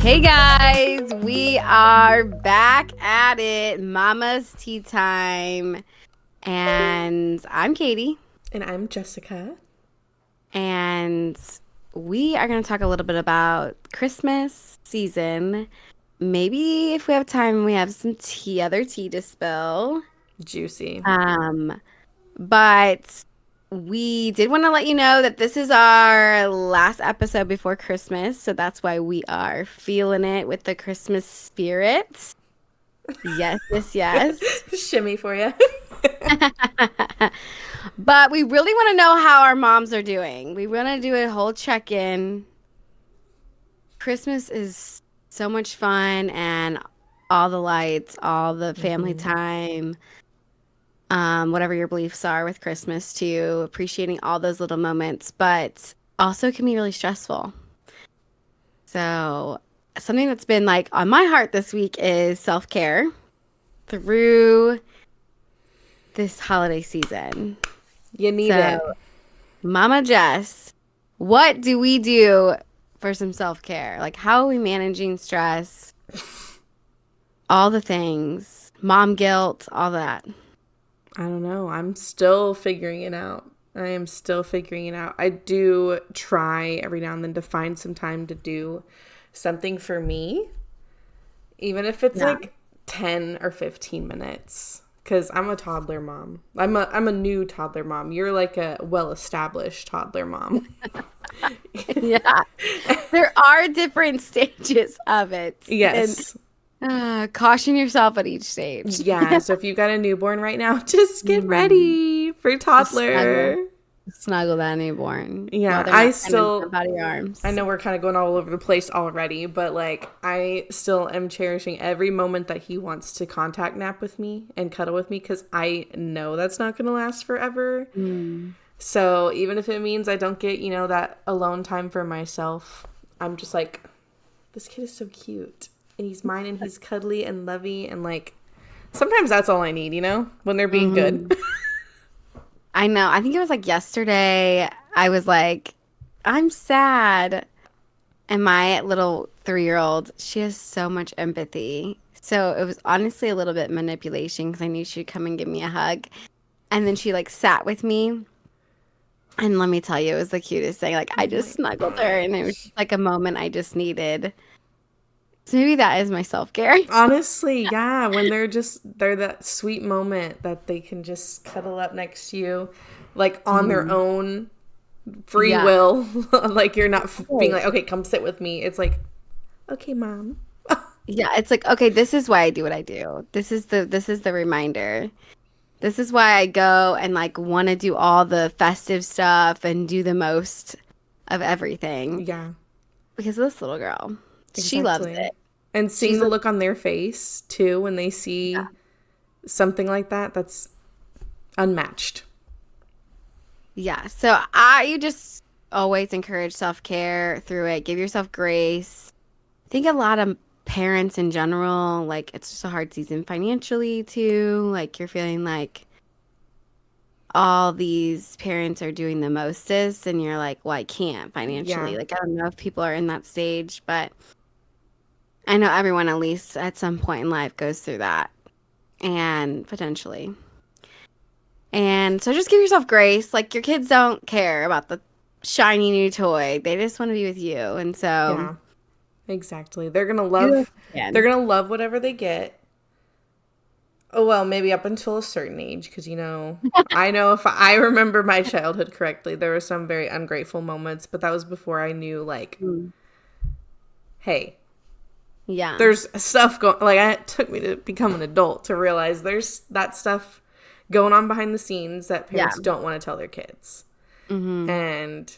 Hey guys, we are back at it. Mama's Tea Time. And I'm Katie. And I'm Jessica. And we are going to talk a little bit about Christmas season. Maybe if we have time, we have some other tea to spill. Juicy. But we did want to let you know that this is our last episode before Christmas. So that's why we are feeling it with the Christmas spirit. Yes, yes, yes. Shimmy for you. But we really want to know how our moms are doing. We want to do a whole check-in. Christmas is so much fun and all the lights, all the family time, whatever your beliefs are with Christmas too, appreciating all those little moments, but also can be really stressful. So something that's been like on my heart this week is self-care through this holiday season. You need it. Mama Jess, what do we do for some self-care? Like, how are we managing stress? All the things. Mom guilt, all that. I don't know. I'm still figuring it out. I am still figuring it out. I do try every now and then to find some time to do something for me, even if it's like 10 or 15 minutes. Because I'm a toddler mom. I'm a new toddler mom. You're like a well-established toddler mom. Yeah. There are different stages of it. Yes. And caution yourself at each stage. Yeah. So if you've got a newborn right now, just get ready for toddler. Snuggle that newborn. Yeah, I still out of your arms. I know we're kind of going all over the place already, but like I still am cherishing every moment that he wants to contact nap with me and cuddle with me, because I know that's not going to last forever. So even if it means I don't get, that alone time for myself, I'm just like, this kid is so cute and he's mine and he's cuddly and lovey, and like sometimes that's all I need, when they're being good. I know. I think it was like yesterday. I was like, I'm sad. And my little 3-year-old, she has so much empathy. So it was honestly a little bit manipulation, because I knew she'd come and give me a hug. And then she like sat with me. And let me tell you, it was the cutest thing. Like I just snuggled her, and it was just like a moment I just needed. So maybe that is my self-care. Honestly, yeah. When they're that sweet moment that they can just cuddle up next to you, like on their own free will. Like you're not being like, okay, come sit with me. It's like, okay, mom. Yeah, it's like, okay, this is why I do what I do. This is the reminder. This is why I go and like want to do all the festive stuff and do the most of everything. Yeah. Because of this little girl. Exactly. She loves it. And seeing the look on their face, too, when they see something like that, that's unmatched. Yeah. So you just always encourage self-care through it. Give yourself grace. I think a lot of parents in general, like, it's just a hard season financially, too. Like, you're feeling like all these parents are doing the mostest, and you're like, well, I can't financially. Yeah. Like, I don't know if people are in that stage, but I know everyone at least at some point in life goes through that, and potentially. And so just give yourself grace. Like, your kids don't care about the shiny new toy. They just want to be with you. And so yeah, exactly. They're going to love whatever they get. Oh, well, maybe up until a certain age, because, I know if I remember my childhood correctly, there were some very ungrateful moments, but that was before I knew, like, hey, yeah, there's stuff going, like, it took me to become an adult to realize there's that stuff going on behind the scenes that parents don't want to tell their kids. And,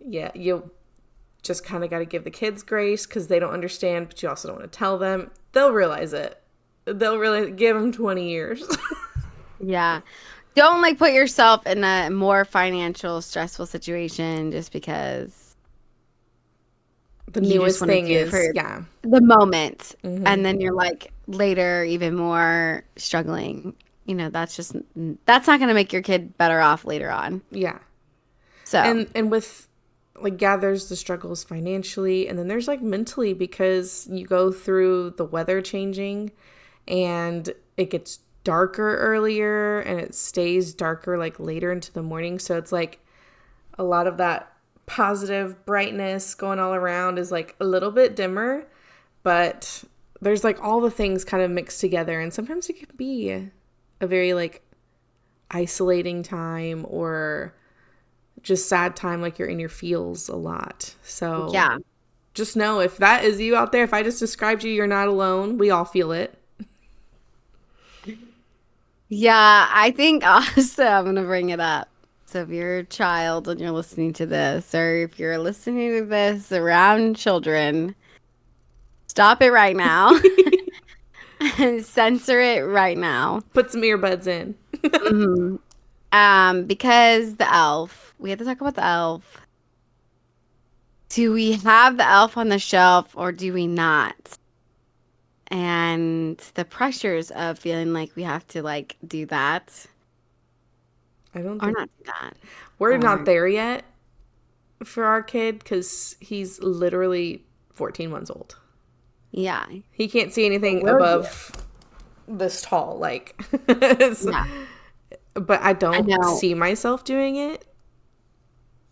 yeah, you just kind of got to give the kids grace, because they don't understand, but you also don't want to tell them. They'll realize it. They'll really give them 20 years. Yeah. Don't like put yourself in a more financial stressful situation just because the newest thing is the moment. And then you're like later even more struggling. That's not going to make your kid better off later on. Yeah. So and with like, yeah, there's the struggles financially, and then there's like mentally, because you go through the weather changing and it gets darker earlier and it stays darker like later into the morning. So it's like a lot of that positive brightness going all around is like a little bit dimmer, but there's like all the things kind of mixed together, and sometimes it can be a very like isolating time or just sad time, like you're in your feels a lot. So Yeah. just know, if that is you out there, if I just described you, you're not alone. We all feel it. Yeah, I think also I'm gonna bring it up. So if you're a child and you're listening to this, or if you're listening to this around children, stop it right now and censor it right now. Put some earbuds in. hmm because the elf, we have to talk about the elf. Do we have the elf on the shelf or do we not? And the pressures of feeling like we have to like do that I don't or think not do that. we're not Or there yet for our kid, because he's literally 14 months old. yeah. He can't see anything Will you? above this tall, like. Yeah. But I I don't know. see myself doing it.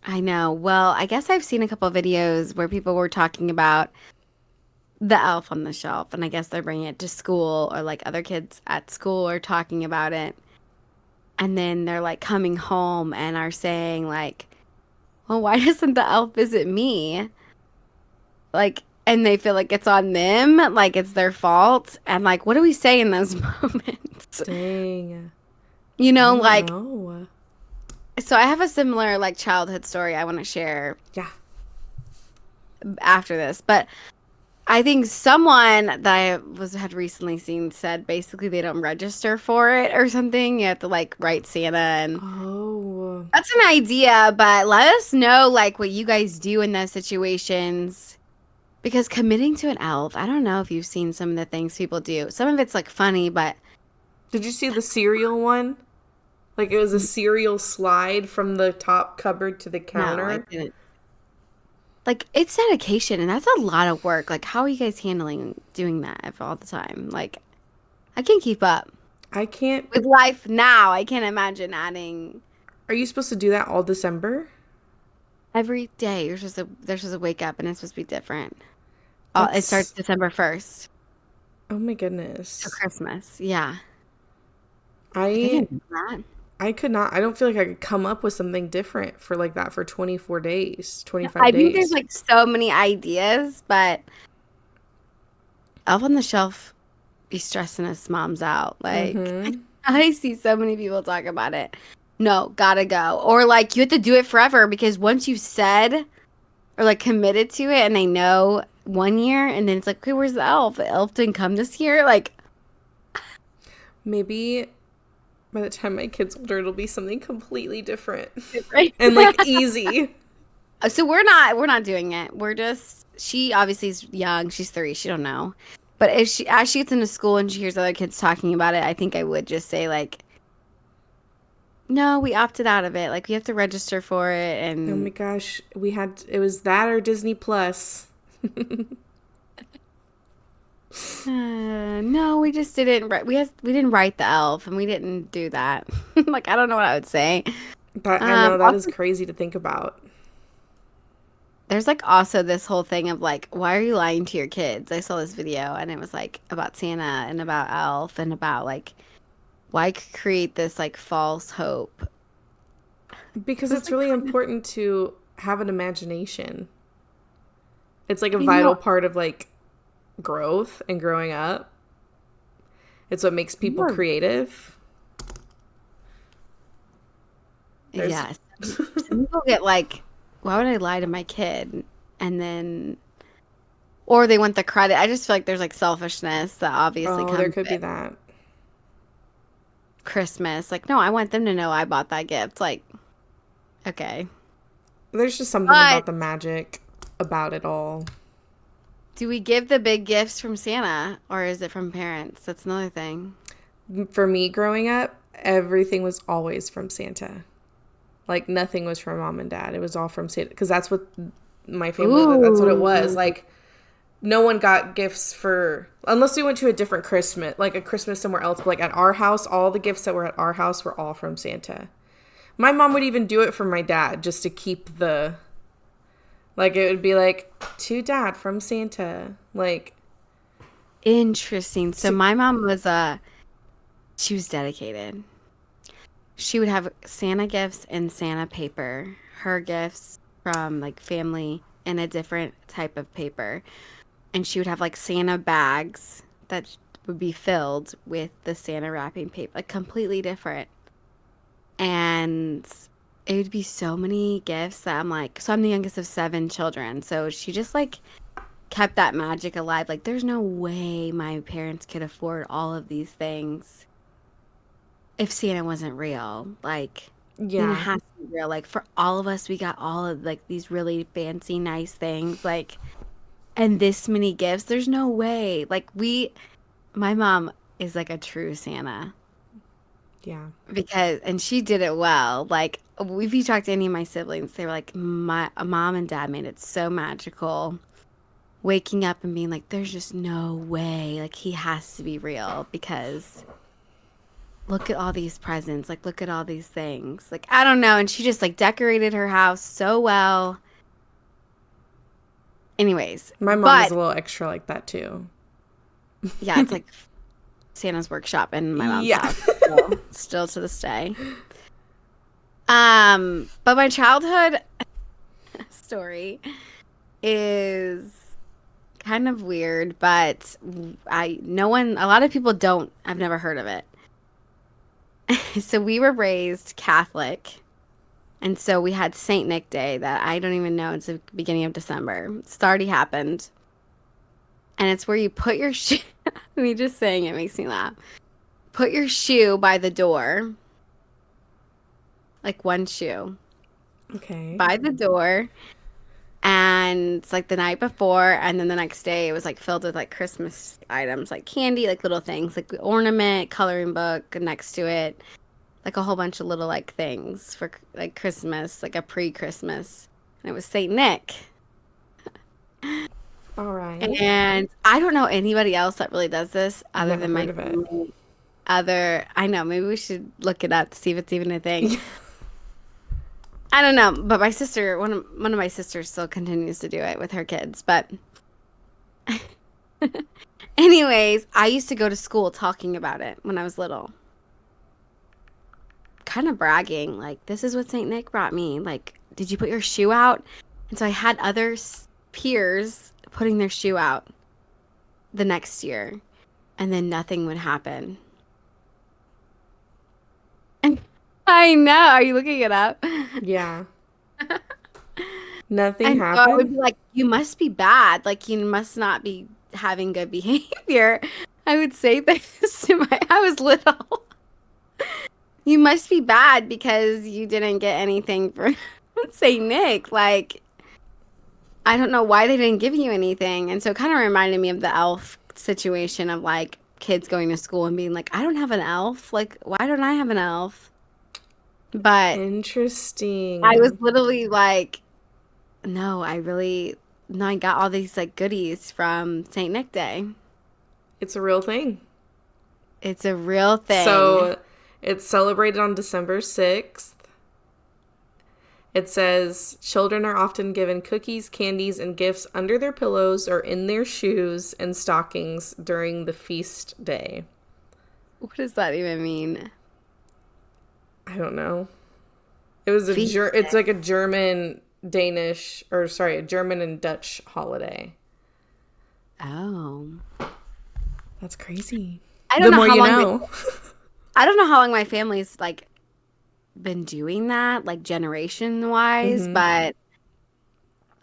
I know. Well, I guess I've seen a couple of videos where people were talking about the elf on the shelf, and I guess they're bringing it to school, or like other kids at school are talking about it. And then they're like coming home and are saying like, "Well, why doesn't the elf visit me?" Like, and they feel like it's on them, like it's their fault. And like, what do we say in those moments? Dang. You I know, don't like, know. so I have a similar like childhood story I want to share Yeah. after this, but I think someone that I was had recently seen said basically they don't register for it or something. You have to like write Santa, and Oh. that's an idea, but let us know like what you guys do in those situations. Because committing to an elf, I don't know if you've seen some of the things people do. Some of it's like funny, but Did you see the cereal one? Like, it was a cereal slide from the top cupboard to the no, I counter. didn't. Like it's dedication, and that's a lot of work. Like how are you guys handling doing that all the time? Like I can't keep up I can't. with life now. I can't imagine adding Are you supposed to do that all December? every day. They're supposed to wake up and it's supposed to be different. It starts That's. December 1st Oh my to goodness. Christmas. Yeah. I I can't do that. I could not. I don't feel like I could come up with something different for like that for 24 days, 25 I think there's days. like so many ideas, but Elf on the Shelf be stressing us moms out. Like Mm-hmm. I see so many people talk about it. No, gotta go. Or like you have to do it forever because once you said or like committed to it and they know 1 year and then it's like, okay, where's the elf? The elf didn't come this year. Like, Maybe by the time my kid's older, it'll be something completely different right? and like easy. So we're not doing it. We're just she obviously is young. She's 3. She don't know. But if she as she gets into school and she hears other kids talking about it, I think I would just say like, no, we opted out of it. Like we have to register for it Oh my and gosh, it was that or Disney Plus. no, we just didn't. We didn't write the elf, and we didn't do that. Like I don't know what I would say. That I know that is Also, crazy to think about. there's like also this whole thing of like, why are you lying to your kids? I saw this video, and it was like about Santa and about Elf and about like why create this like false hope. Because It's it's like really kind of, important to have an imagination. It's like a I know, vital part of like growth and growing up. It's what makes people more, creative. There's yes. Some people get like, why would I lie to my kid? And then, or they want the credit. I just feel like there's like selfishness that obviously oh, there comes could be with that. Christmas. Like, no, I want them to know I bought that gift. Like, okay. There's just something But about the magic about it all. do we give the big gifts from Santa or is it from parents? That's another thing. For me growing up, everything was always from Santa. Like nothing was from mom and dad. It was all from Santa, because that's what my family, that's what it was. Ooh. Like no one got gifts for, unless we went to a different Christmas, like a Christmas somewhere else. But like at our house, all the gifts that were at our house were all from Santa. My mom would even do it for my dad just to keep the, like it would be like, to dad from Santa. Like, Interesting. So to, my mom was she was dedicated. She would have Santa gifts and Santa paper. Her gifts from like family in a different type of paper. And she would have like Santa bags that would be filled with the Santa wrapping paper, like completely different. And it would be so many gifts that I'm like, so I'm the youngest of seven children. So she just like kept that magic alive. Like, there's no way my parents could afford all of these things if Santa wasn't real. Like, Santa yeah. has to be real. Like, for all of us, we got all of like these really fancy, nice things. Like, and this many gifts. There's no way. Like, my mom is like a true Santa Yeah. because, and she did it well. Like, if you talk to any of my siblings, they were like, my mom and dad made it so magical. Waking up and being like, there's just no way. Like, he has to be real because look at all these presents. Like, look at all these things. Like, I don't know. And she just like decorated her house so well. Anyways, My mom is but a little extra like that too. yeah, it's like Santa's workshop in my mom's Yeah. house. Still to this day. But my childhood story is kind of weird, but a lot of people don't, I've never heard of it. So we were raised Catholic. And so we had Saint Nick Day that I don't even know. It's the beginning of December. It's already happened. And it's where you put your shoe. Me just saying it makes me laugh. Put your shoe by the door. Like one shoe Okay. by the door. And it's like the night before. And then the next day it was like filled with like Christmas items, like candy, like little things, like the ornament, coloring book next to it. Like a whole bunch of little like things for like Christmas, like a pre-Christmas. And it was Saint Nick. All right. And I don't know anybody else that really does this other Never than heard my of it. family. I know, maybe we should look it up to see if it's even a thing. I don't know, but my sister, one of my sisters still continues to do it with her kids. But anyways, I used to go to school talking about it when I was little. Kind of bragging, like, this is what Saint Nick brought me. Like, did you put your shoe out? And so I had other peers putting their shoe out the next year, and then nothing would happen. And I know. Are you looking it up? Yeah. Nothing And so I would happened? be like, you must be bad. Like, you must not be having good behavior. I would say this to I was little. You must be bad because you didn't get anything for Saint Nick. Like, I don't know why they didn't give you anything. And so it kind of reminded me of the elf situation of like kids going to school and being like, I don't have an elf. Like, why don't I have an elf? But I was Interesting. literally like, no, no, I got all these like goodies from Saint Nick Day. It's a real thing. It's a real thing. So it's celebrated on December 6th. It says children are often given cookies, candies, and gifts under their pillows or in their shoes and stockings during the feast day. What does that even mean? I don't know. It was Feast it's day. like a German, Danish, or sorry, a German and Dutch holiday. Oh. That's crazy. I The don't know more how you long know. I don't know how long my family's like been doing that, like generation wise, Hmm. but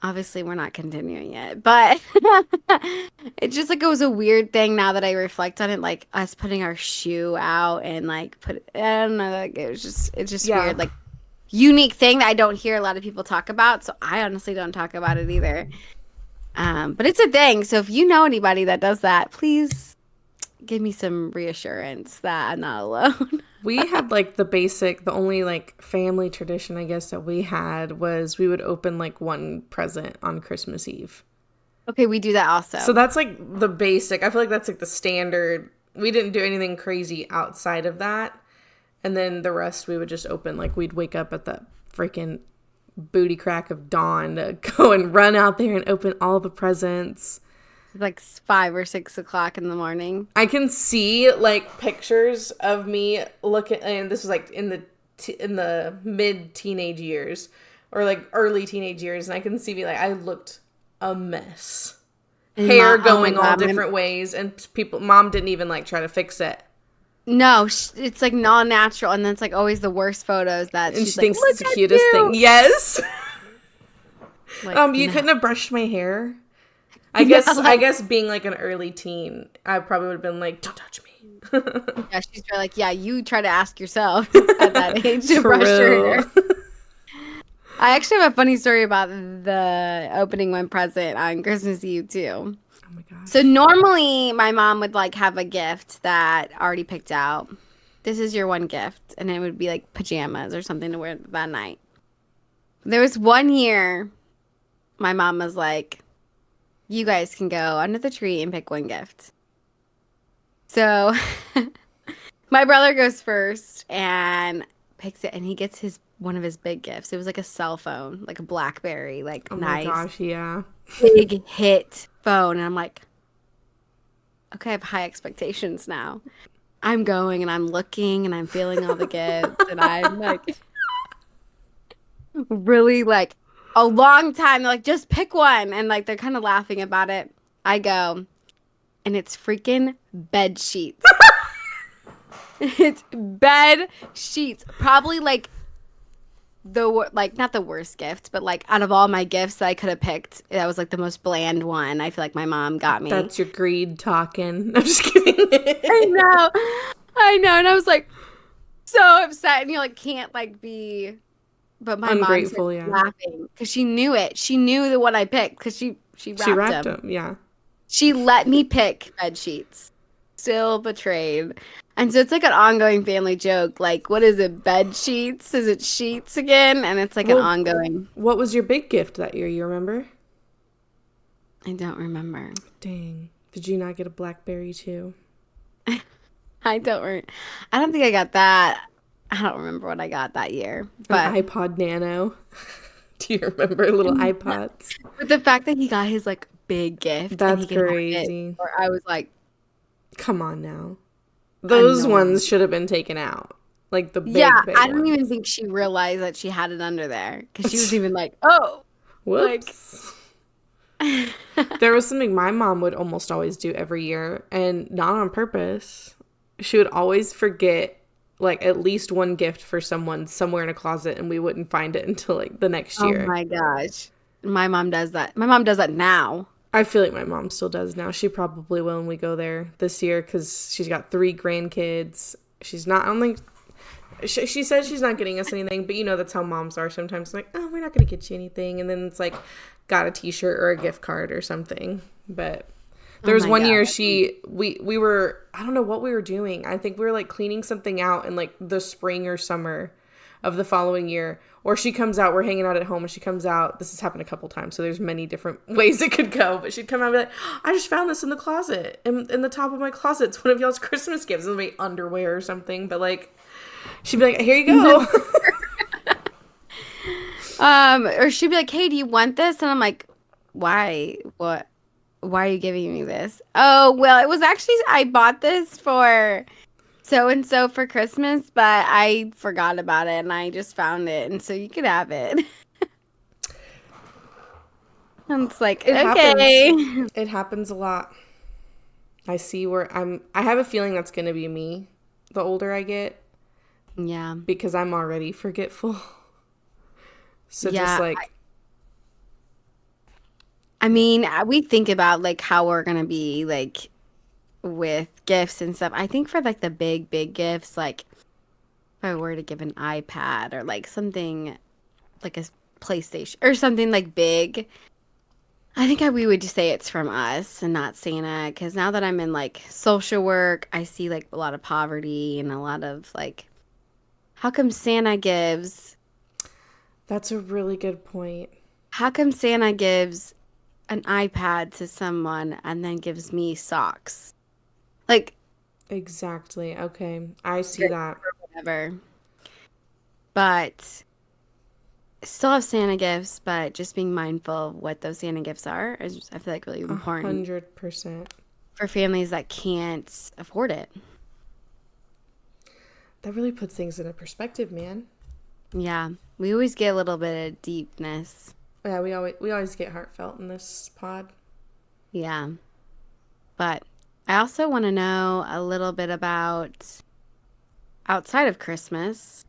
obviously we're not continuing it. But it's just like it was a weird thing now that I reflect on it, like us putting our shoe out and like I don't know, like it's just Yeah. weird, like unique thing that I don't hear a lot of people talk about. So I honestly don't talk about it either. But it's a thing. So if you know anybody that does that, please give me some reassurance that I'm not alone. We had like the only like family tradition, I guess, that we had was we would open like one present on Christmas Eve. Okay, we do that So also. that's like the basic. I feel like that's like the standard. We didn't do anything crazy outside of that. And then the rest we would just open. Like we'd wake up at the freaking booty crack of dawn to go and run out there and open all the presents. It's like 5 or 6 o'clock in the morning. I can see like pictures of me looking, and this was like in the mid teenage years or like early teenage years, and I can see me like I looked a mess, And hair oh my going all God, different ways, and mom didn't even like try to fix it, no, it's like non-natural, and then it's like always the worst photos that and she's she like, thinks "Look it's the at cutest thing. you!" Yes, Like, you no. couldn't have brushed my hair. Yeah, I like, guess being like an early teen, I probably would have been like, "Don't touch me." yeah, she's probably like, yeah, you try to ask yourself at that age to brush your True. hair. I actually have a funny story about the opening one present on Christmas Eve too. Oh my So gosh. normally my mom would like have a gift that already picked out. This is your one gift, and it would be like pajamas or something to wear that night. There was one year my mom was like, you guys can go under the tree and pick one gift. So my brother goes first and picks it, and he gets his one of his big gifts. It was like a cell phone, like a BlackBerry, like Oh my nice gosh, yeah. big hit phone. And I'm like, okay, I have high expectations now. I'm going and I'm looking and I'm feeling all the gifts, and I'm like really like a long time. They're like, just pick one, and like they're kind of laughing about it. I go, and it's freaking bed sheets. It's bed sheets. Probably like like not the worst gift, but like out of all my gifts that I could have picked, that was like the most bland one. I feel like my mom got me. That's your greed talking. I'm just kidding. I know. I know. And I was like so upset, and you like can't like be, but my mom started Ungrateful, yeah. laughing because she knew it. She knew the one I picked because she She wrapped wrapped them. them, yeah. She let me pick bed sheets. Still betrayed. And so it's like an ongoing family joke. Like, what is it? Bed sheets? Is it sheets again? And it's like an Well, ongoing. what was your big gift that year? You remember? I don't remember. Dang. Did you not get a BlackBerry too? I don't. I don't think I got that. I don't remember what I got that year. An But iPod Nano. Do you remember little iPods? with the fact that he got his like big gift and That's he could have it, crazy. or I was like Come on now. Those annoyed. ones should have been taken out. Like the Yeah, big I don't even ones. think she realized that she had it under there because she was even like, "Oh, like." Whoops. There was something my mom would almost always do every year, and not on purpose. She would always forget like at least one gift for someone somewhere in a closet, and we wouldn't find it until like the next Oh year. my gosh. My mom does that. My mom does that now. I feel like my mom still does now. She probably will when we go there this year because she's got 3 grandkids. She's not, I don't think, she says she's not getting us anything, but you know that's how moms are sometimes. Like, oh, we're not going to get you anything. And then it's like, got a t-shirt or a gift card or something. But there Oh was my one year God. we were, I don't know what we were doing. I think we were like cleaning something out in like the spring or summer of the following year. Or she comes out, we're hanging out at home, and she comes out. This has happened a couple times, so there's many different ways it could go. But she'd come out and be like, I just found this in the closet, in the top of my closet. It's one of y'all's Christmas gifts. It'll be underwear or something. But like, she'd be like, here you go. Or she'd be like, "Hey, do you want this?" And I'm like, "Why? What? Why are you giving me this?" Oh, well, it was actually I bought this for so and so for Christmas, but I forgot about it and I just found it, and so you could have it. And it's like, It okay. happens. It happens a lot. I see where I have a feeling that's going to be me the older I get Yeah. because I'm already forgetful. So Yeah. just like, I mean, we think about like how we're gonna be like with gifts and stuff. I think for like the big gifts, like if I were to give an iPad or like something like a PlayStation or something like big, we would just say it's from us and not Santa. Because now that I'm in like social work, I see like a lot of poverty and a lot of like, how come Santa gives, That's a really good point. how come Santa gives an iPad to someone and then gives me socks? Like, Exactly. Okay. I see or that. whatever. But still have Santa gifts, but just being mindful of what those Santa gifts are is just, I feel like really A important 100%. for families that can't afford it. That really puts things in a perspective, man. Yeah, we always get a little bit of deepness. Yeah, we always get heartfelt in this pod. Yeah, but I also want to know a little bit about outside of Christmas,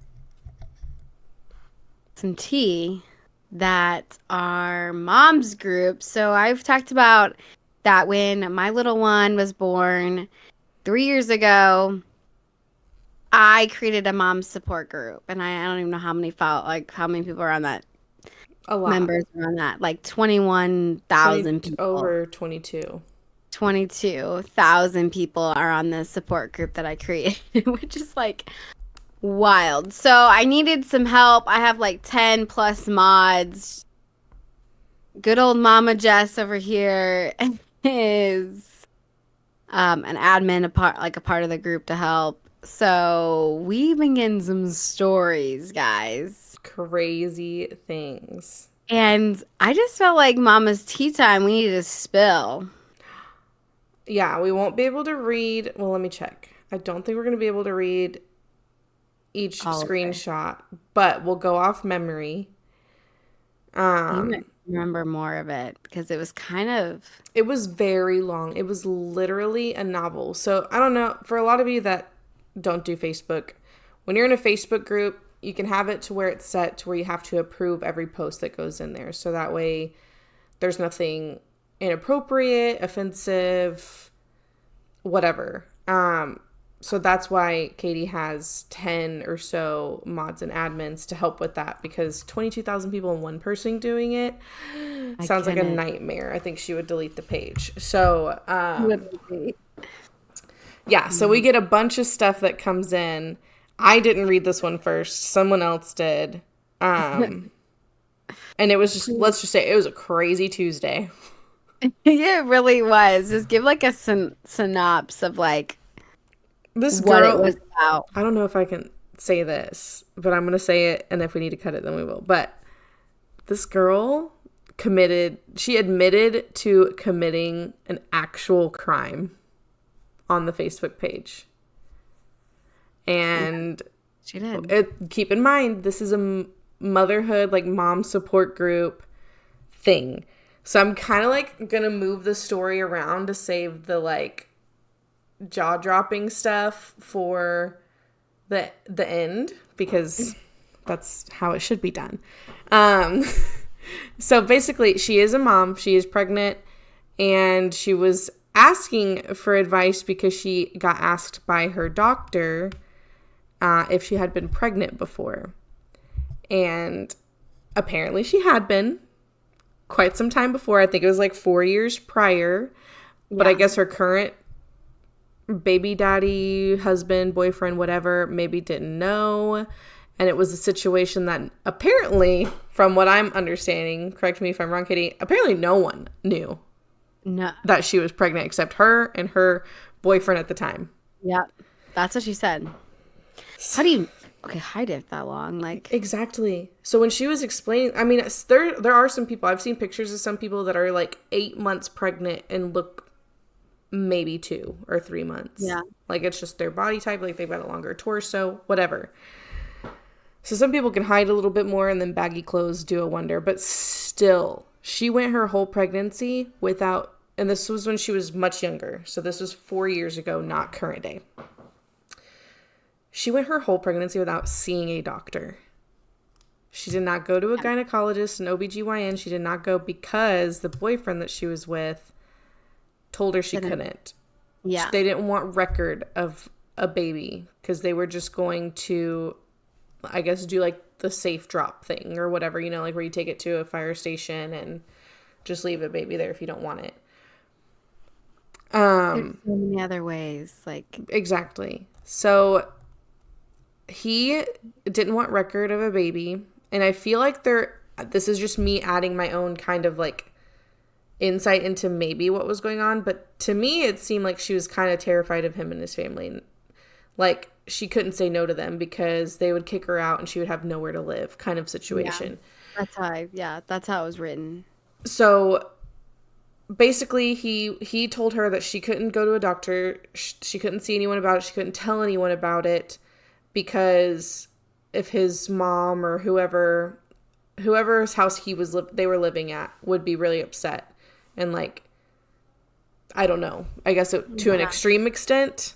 some tea that our mom's group. So I've talked about that when my little one was born 3 years ago. I created a mom support group, and I don't even know how many like how many people are on that, A lot. members are on that, like 20 21,000 people. over 22. 22,000 people are on the support group that I created, which is like wild. So I needed some help. I have like 10 plus mods. Good old Mama Jess over here is an admin, a part of the group to help. So we've been getting some stories, guys. Crazy things. And I just felt like Mama's tea time. We needed to spill Yeah, we won't be able to read. Well, let me check. I don't think we're going to be able to read each all of it. screenshot, but we'll go off memory. You might Um, remember more of it because it was kind of. it was very long. It was literally a novel. So I don't know. For a lot of you that don't do Facebook, when you're in a Facebook group, you can have it to where it's set to where you have to approve every post that goes in there. So that way there's nothing inappropriate, offensive, whatever. So that's why Katie has 10 or so mods and admins to help with that, because 22,000 people and one person doing it I sounds like a couldn't. nightmare. I think she would delete the page. So, Literally. yeah, so we get a bunch of stuff that comes in. I didn't read this one first, someone else did. Um, and it was just, let's just say it was a crazy Tuesday. Yeah, it really was. Just give like a synopsis of like This what it was girl, about. I don't know if I can say this, but I'm going to say it. And if we need to cut it, then we will. But this girl she admitted to committing an actual crime on the Facebook page. Yeah, And she did. keep in mind, this is a motherhood, like mom support group thing. So I'm kind of like going to move the story around to save the like jaw-dropping stuff for the end, because that's how it should be done. Um, so basically, she is a mom. She is pregnant, and she was asking for advice because she got asked by her doctor if she had been pregnant before. And apparently she had been quite some time before. I think it was like 4 years prior. But I Yeah. guess her current baby daddy, husband, boyfriend, whatever, maybe didn't know. And it was a situation that apparently, from what I'm understanding, correct me if I'm wrong, Katie, apparently no one knew No. that she was pregnant except her and her boyfriend at the time. Yep. That's what she said. How do you hide it that long? Like, Exactly. So when she was explaining, I mean, there are some people, I've seen pictures of some people that are like 8 months pregnant and look maybe 2 or 3 months. yeah. Like it's just their body type, like they've got a longer torso, whatever. So some people can hide a little bit more, and then baggy clothes do a wonder. But still, she went her whole pregnancy without, and this was when she was much younger. So this was 4 years ago, not current day. She went her whole pregnancy without seeing a doctor. She did not go to a gynecologist, an OBGYN. She did not go because the boyfriend that she was with told her she couldn't. Yeah. They didn't want record of a baby because they were just going to, I guess, do like the safe drop thing or whatever, like where you take it to a fire station and just leave a baby there if you don't want it. There's so many other ways. Like, Exactly. So he didn't want record of a baby, and I feel like this is just me adding my own kind of like insight into maybe what was going on, but to me it seemed like she was kind of terrified of him and his family. Like she couldn't say no to them because they would kick her out and she would have nowhere to live, kind of situation. that's how it was written. So basically he told her that she couldn't go to a doctor, she couldn't see anyone about it, she couldn't tell anyone about it, because if his mom or whoever's house they were living at would be really upset, and like, I don't know, I guess to an extreme extent.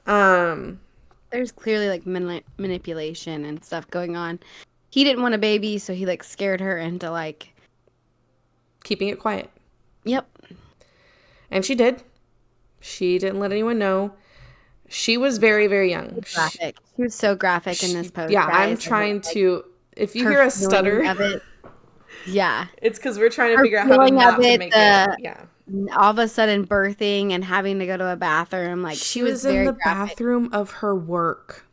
There's clearly like manipulation and stuff going on. He didn't want a baby, so he like scared her into like keeping it quiet. Yep. And she did. She didn't let anyone know. She was very, very young. Graphic. She was so graphic in this post. Yeah, guys. I'm trying to. If you hear a stutter, of it, yeah, it's because we're trying to figure out how to not to make it. Yeah. All of a sudden, birthing and having to go to a bathroom. Like she was in the bathroom of her work.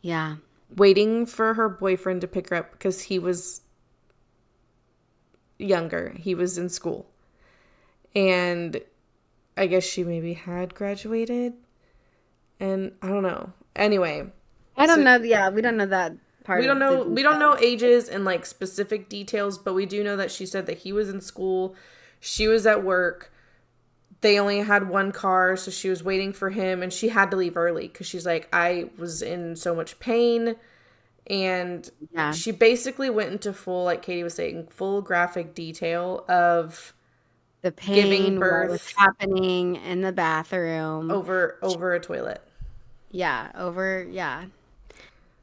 Yeah. Waiting for her boyfriend to pick her up because he was younger. He was in school. And I guess she maybe had graduated. And I don't know. Anyway. I don't know. Yeah, we don't know that part. We don't know ages and like specific details, but we do know that she said that he was in school. She was at work. They only had one car, so she was waiting for him, and she had to leave early because she's like, I was in so much pain. And she basically went into full, like Katie was saying, full graphic detail of the pain, giving birth, what was happening in the bathroom over a toilet. Yeah.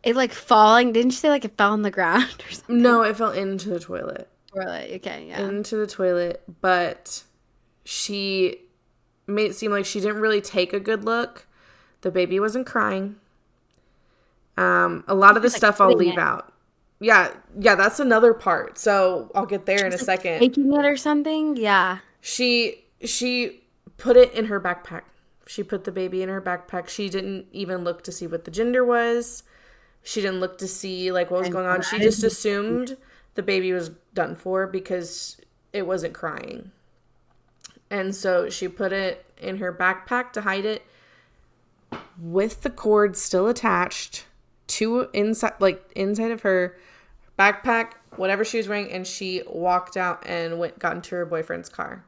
It like falling. Didn't you say like it fell on the ground or something? No, it fell into the toilet. Okay, yeah. Into the toilet, but she made it seem like she didn't really take a good look. The baby wasn't crying. A lot of the stuff I'll leave out. Yeah, that's another part. So I'll get there in a second. Taking it or something? Yeah. She put it in her backpack. She put the baby in her backpack. She didn't even look to see what the gender was. She didn't look to see like what was going on. She just assumed the baby was done for because it wasn't crying. And so she put it in her backpack to hide it with the cord still attached to inside of her backpack, whatever she was wearing, and she walked out and got into her boyfriend's car.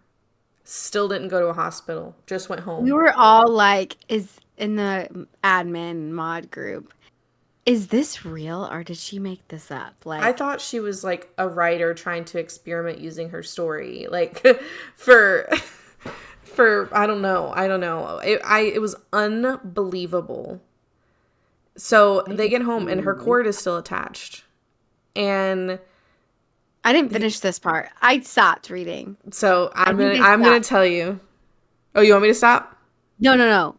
Still didn't go to a hospital, just went home. We were all like, is in the admin mod group, is this real or did she make this up? Like, I thought she was like a writer trying to experiment using her story, like for I don't know. It was unbelievable. So they get home and her cord is still attached. And I didn't finish this part. I stopped reading. So I'm gonna tell you. Oh, you want me to stop? No.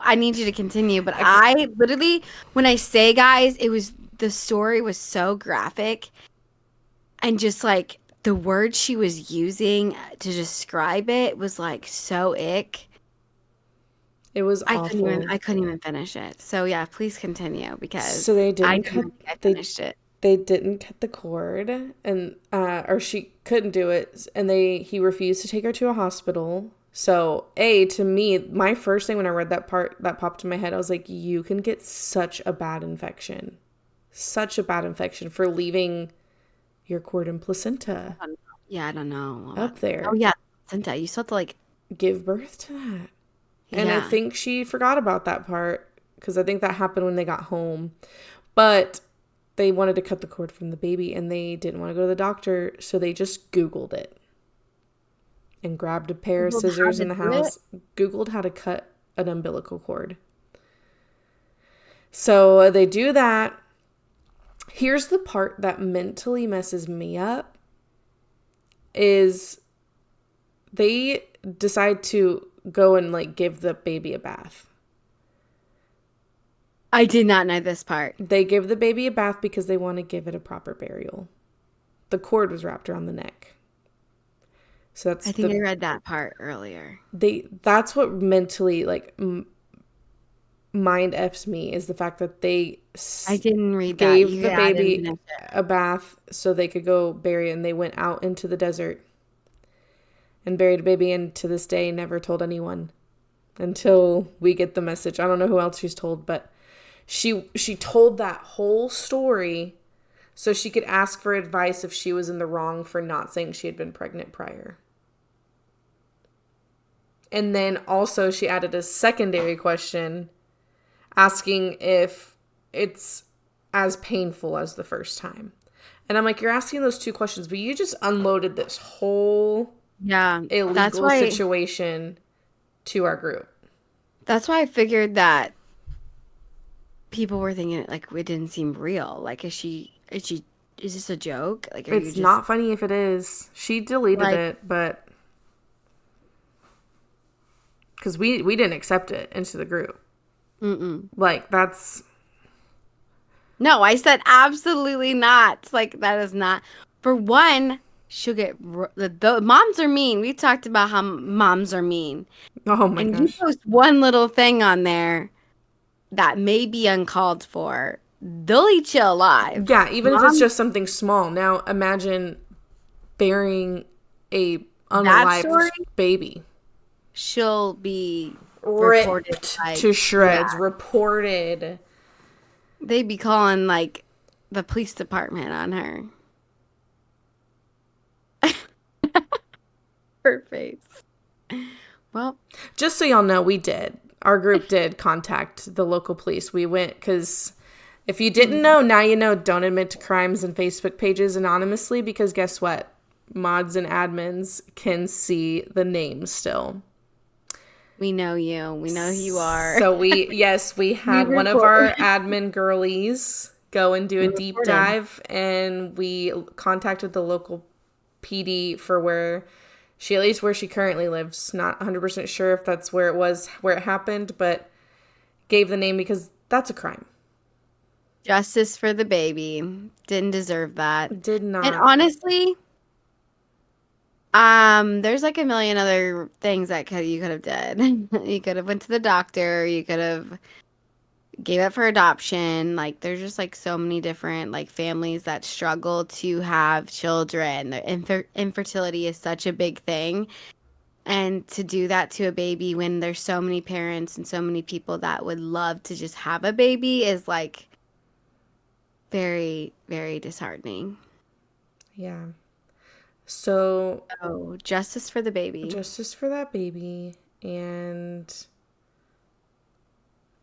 I need you to continue. But I literally, when I say, guys, the story was so graphic, and just like the word she was using to describe it was like so ick. It was awful. I couldn't even finish it. So yeah, please continue because they didn't I finished it. They didn't cut the cord, and or she couldn't do it, and he refused to take her to a hospital. So to me, my first thing when I read that part that popped in my head, I was like, you can get such a bad infection for leaving your cord and placenta. Yeah, I don't know. Up there. Oh yeah, placenta. You still have to like give birth to that. And I think she forgot about that part because I think that happened when they got home. But they wanted to cut the cord from the baby and they didn't want to go to the doctor. So they just Googled it and grabbed a pair of scissors in the house. Googled how to cut an umbilical cord. So they do that. Here's the part that mentally messes me up is they decide to go and like give the baby a bath. I did not know this part. They give the baby a bath because they want to give it a proper burial. The cord was wrapped around the neck. So that's I think the I read that part earlier. that's what mentally like mind f's me, is the fact that they I didn't read that. gave You the yeah, I didn't baby finish it. a bath so they could go bury it, and they went out into the desert and buried a baby, and to this day never told anyone until we get the message. I don't know who else she's told, but she told that whole story so she could ask for advice if she was in the wrong for not saying she had been pregnant prior. And then also she added a secondary question asking if it's as painful as the first time. And I'm like, you're asking those two questions, but you just unloaded this whole Yeah, illegal situation to our group. that's why I figured that people were thinking like it didn't seem real. Like, is this a joke? Like, are you It's just not funny if it is. She deleted like, it, but because we didn't accept it into the group. mm-mm. Like, that's No, I said absolutely not. Like, that is not. For one, she'll get the moms are mean. We talked about how moms are mean, oh my and you gosh. post one little thing on there that may be uncalled for, they'll eat you alive. Yeah, even if it's Mom, just something small. Now imagine burying a that story, unalived baby. she'll be reported Ripped like, to yeah, shreds, reported. they'd be calling like the police department on her. Her face. Well, Just so y'all know, we did. Our group did contact the local police. We went because if you didn't know, now you know. Don't admit to crimes and Facebook pages anonymously, because guess what? Mods and admins can see the names still. we know you. We know who you are. So we We had one of report. our admin girlies go and do We a deep reported. dive, and we contacted the local PD for at least where she currently lives. Not 100% sure if that's where it happened, but gave the name because that's a crime. Justice for the baby. Didn't deserve that. Did And not. honestly, there's like a million other things that you could have did. You could have went to the doctor. You could have gave it for adoption. Like, there's just like so many different like families that struggle to have children. The infertility is such a big thing. And to do that to a baby when there's so many parents and so many people that would love to just have a baby is like very, very disheartening. Yeah. So Oh, justice for the baby. justice for that baby, and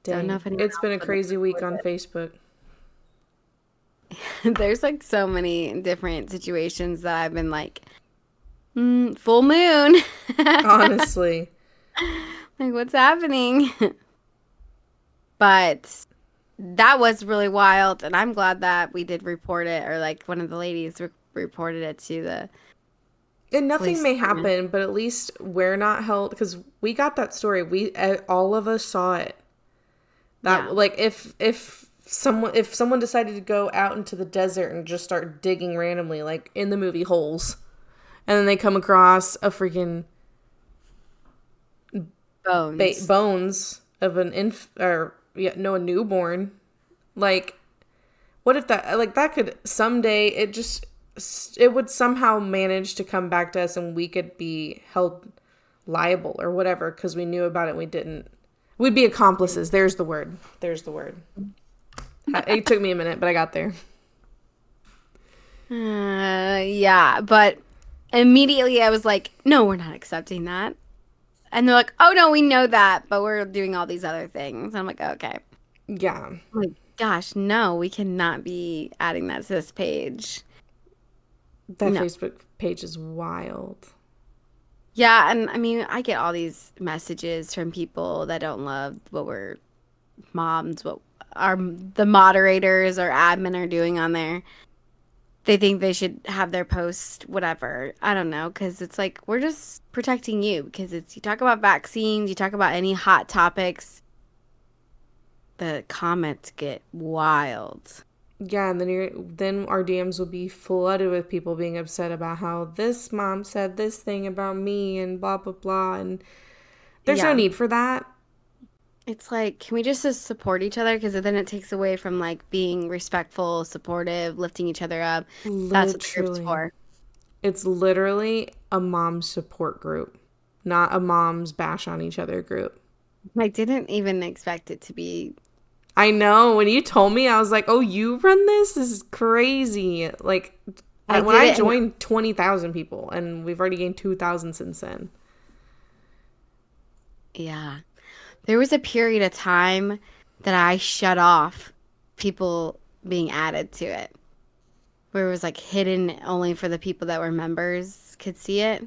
Don't know dang, if anyone it's been else a would crazy week on report Facebook. it. There's like so many different situations that I've been like, full moon. Honestly. Like, what's happening? But that was really wild, and I'm glad that we did report it, or like one of the ladies reported it to the And nothing police may department. happen, but at least we're not held, because we got that story. We all of us saw it. Yeah. That, like, if someone decided to go out into the desert and just start digging randomly, like in the movie Holes, and then they come across a freaking Bones. bones of a newborn, like, what if that could someday, it would somehow manage to come back to us, and we could be held liable or whatever because we knew about it and we didn't. We'd be accomplices. There's the word. It took me a minute, but I got there. Yeah, but immediately I was like, no, we're not accepting that. And they're like, oh no, we know that, but we're doing all these other things. I'm like, okay. Yeah. I'm like, gosh, no, we cannot be adding that to this page. That No. Facebook page is wild. Yeah, and I mean, I get all these messages from people that don't love what we're moms, what the moderators or admin are doing on there. They think they should have their post, whatever. I don't know, because it's like we're just protecting you. Because it's you talk about vaccines, you talk about any hot topics, the comments get wild. Yeah, and then our DMs will be flooded with people being upset about how this mom said this thing about me and blah blah blah, and there's no Yeah. need for that. It's like, can we just support each other? Because then it takes away from like being respectful, supportive, lifting each other up. That's what the group's Literally. for. It's literally a mom support group, not a moms bash on each other group. I didn't even expect it to be. I know. When you told me, I was like, "Oh, you run this? This is crazy!" Like, I when did I it, and joined, 20,000 people, and we've already gained 2,000 since then. yeah, there was a period of time that I shut off people being added to it, where it was like hidden only for the people that were members could see it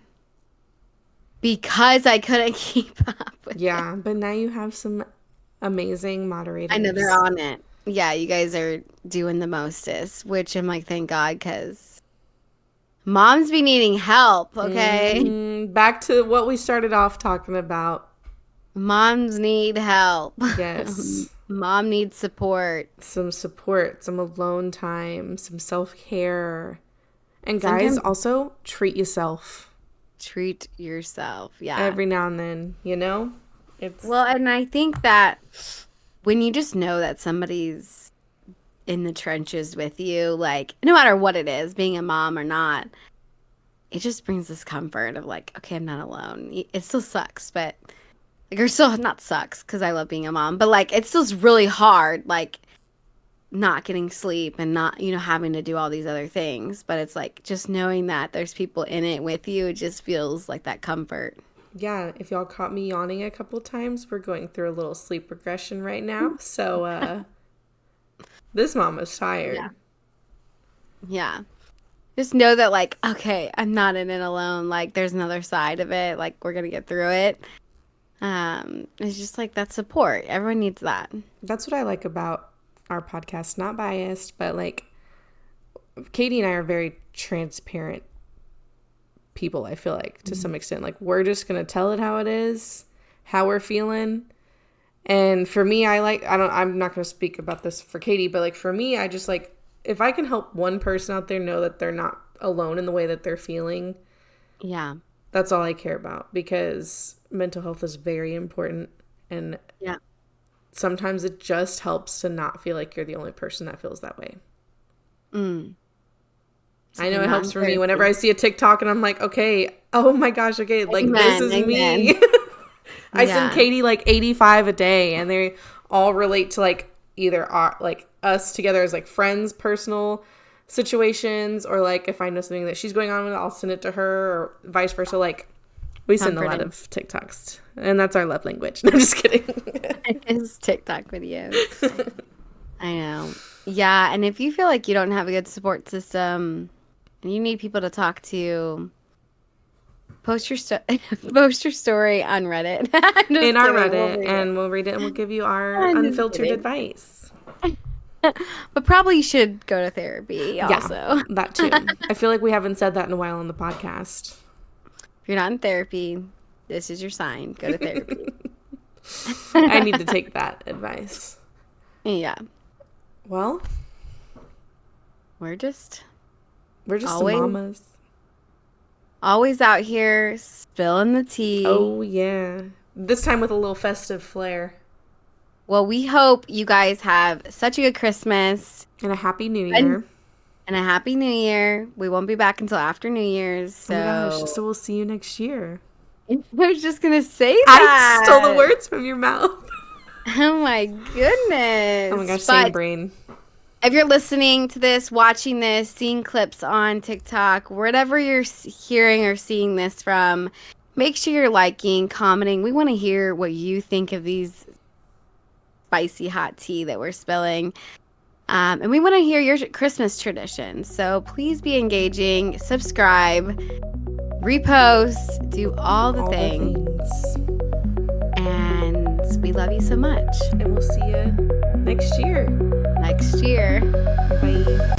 because I couldn't keep up with it. Yeah, but now you have some amazing I know they're moderators. on it. Yeah, you guys are doing the mostest, which I'm like, thank God, because moms be needing help, okay? Back to what we started off talking about. Moms need help. Yes. Mom needs support. Some support, some alone time, some self care. And guys, Sometimes also treat yourself treat yourself. Yeah. every now and then, you know? It's, Well, and I think that when you just know that somebody's in the trenches with you, like no matter what it is, being a mom or not, it just brings this comfort of like, okay, I'm not alone. It still sucks, but like, or still not sucks because I love being a mom, but like, it's still really hard, like not getting sleep and not, having to do all these other things. But it's like just knowing that there's people in it with you, it just feels like that comfort. yeah, if y'all caught me yawning a couple times, we're going through a little sleep regression right now. So, this mom is Yeah. tired. Yeah. Just know that, like, okay, I'm not in it alone. Like, there's another side of it. Like, we're gonna get through it. It's just like that support. Everyone needs that. That's what I like about our podcast. Not biased, but like Katie and I are very transparent people, I feel like, to some extent. Like, we're just going to tell it how it is, how we're feeling. And for me, I'm not going to speak about this for Katie, but like for me, I just like, if I can help one person out there know that they're not alone in the way that they're feeling, Yeah. that's all I care about, because mental health is very important. And Yeah. sometimes it just helps to not feel like you're the only person that feels that way. Mm. I know I'm it not in helps for me whenever therapy. I see a TikTok and I'm like, okay, oh my gosh, okay, like this Amen. is Amen. me. I send Yeah. Katie like 85 a day, and they all relate to like either like us together as like friends, personal situations, or like if I know something that she's going on with, I'll send it to her, or vice versa. Like, we send a lot Comforting. of TikToks, and that's our love language. No, I'm just kidding. It's TikTok videos. I know. Yeah, and if you feel like you don't have a good support system and you need people to talk to, post your story on Reddit. I'm In just our kidding. We'll Reddit, read it. and we'll read it and we'll give you our I'm just unfiltered kidding. advice. But probably you should go to therapy Yeah, also. that too. I feel like we haven't said that in a while on the podcast. If you're not in therapy, this is your sign. Go to therapy. I need to take that advice. Yeah. Well, We're just we're just some always mamas. always out here spilling the tea. Oh, yeah. This time with a little festive flair. Well, we hope you guys have such a good Christmas And a happy new and, year. and a happy New Year. We won't be back until after New Year's, Oh my gosh. so So we'll see you next year. I was just gonna say I stole the that. words from your mouth. Oh my goodness. Oh my gosh, same But brain. if you're listening to this, watching this, seeing clips on TikTok, wherever you're hearing or seeing this from, make sure you're liking, commenting. We want to hear what you think of these spicy hot tea that we're spilling. And we want to hear your Christmas traditions. So please be engaging, subscribe, repost, do all the All the things. things. And we love you so much. And we'll see you next year. Next year. Bye.